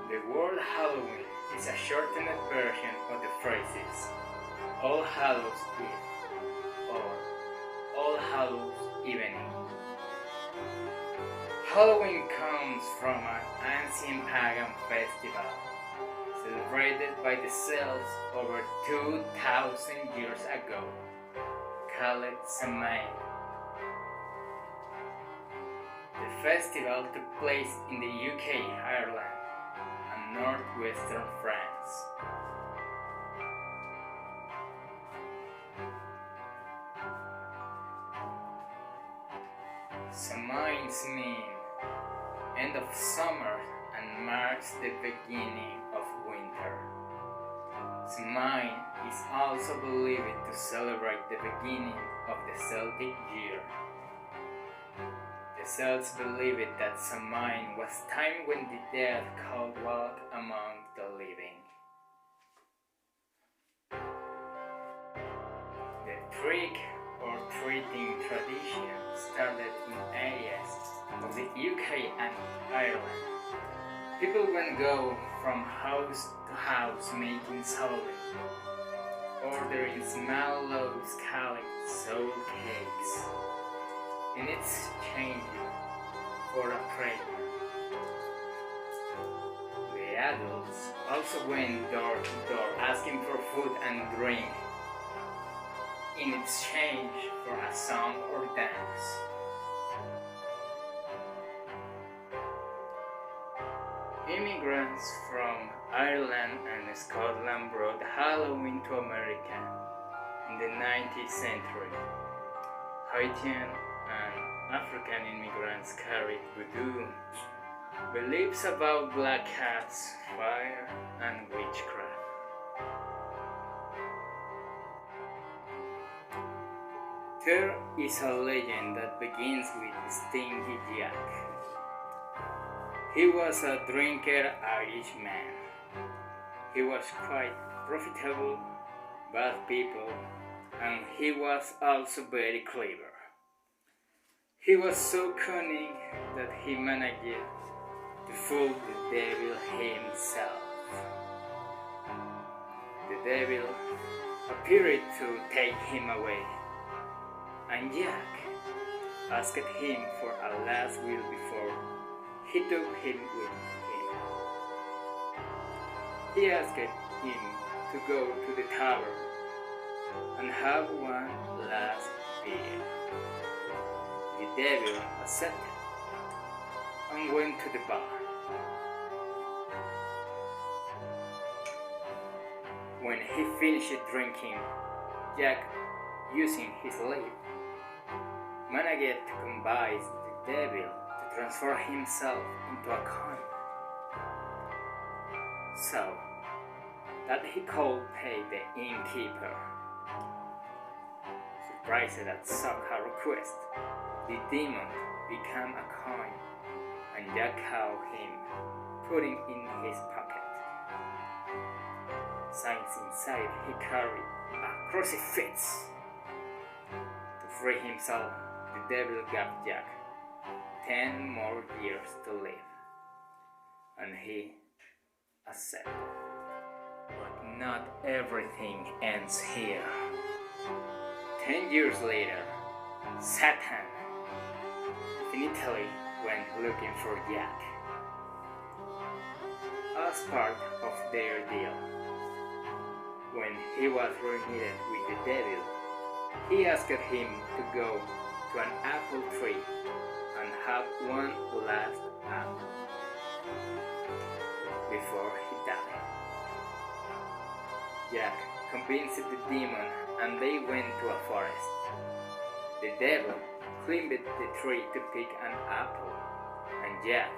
The word Halloween is a shortened version of the phrases All Hallows Eve or All Hallows Evening. Halloween comes from an ancient pagan festival celebrated by the Celts over 2,000 years ago, called Samhain. The festival took place in the UK, Ireland, and northwestern France. Samhain means end of summer and marks the beginning of winter. Samhain is also believed to celebrate the beginning of the Celtic year. The Celts believed that Samhain was time when the dead could walk among the living. The trick or treating tradition started in areas of the UK and Ireland. People would go from house to house making solid, ordering small loaves called soul cakes, in exchange for a prayer. The adults also went door to door asking for food and drink in exchange for a song or dance. Immigrants from Ireland and Scotland brought Halloween to America in the 19th century. Haitian and African immigrants carried voodoo, beliefs about black cats, fire, and witchcraft. There is a legend that begins with Stingy Jack. He was a drinker Irish man. He was quite profitable, bad people, and he was also very clever. He was so cunning that he managed to fool the devil himself. The devil appeared to take him away, and Jack asked him for a last will before he took him with him. He asked him to go to the tavern and have one last beer. The devil accepted and went to the bar. When he finished drinking, Jack, using his lip, managed to convince the devil to transform himself into a coin, so that he could pay the innkeeper. Surprised at such a request, the demon became a coin, and Jack caught him, putting in his pocket. Since inside he carried a crucifix. To free himself, the devil gave Jack 10 more years to live, and he accepted. But not everything ends here. 10 years later, Satan definitely went looking for Jack. As part of their deal, when he was reunited with the devil, he asked him to go to an apple tree and have one last apple before he died. Jack convinced the demon and they went to a forest. The devil climbed the tree to pick an apple, and Jack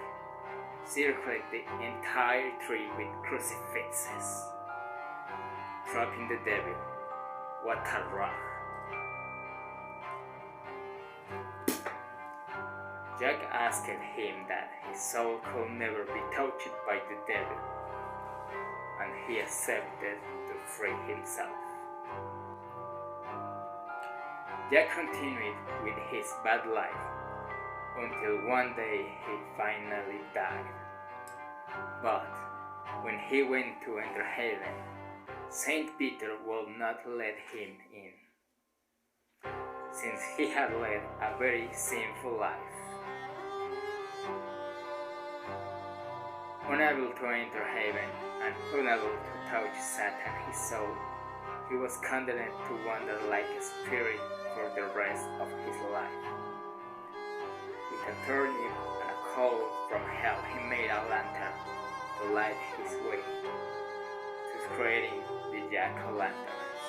circled the entire tree with crucifixes, trapping the devil. What a rock! Jack asked him that his soul could never be touched by the devil, and he accepted to free himself. Jack continued with his bad life until one day he finally died. But When he went to enter heaven, Saint Peter would not let him in, since he had led a very sinful life. Unable to enter heaven and unable to touch Satan his soul, he was condemned to wander like a spirit for the rest of his life. With a turnip and a coal from hell, he made a lantern to light his way, thus creating the jack-o'-lanterns.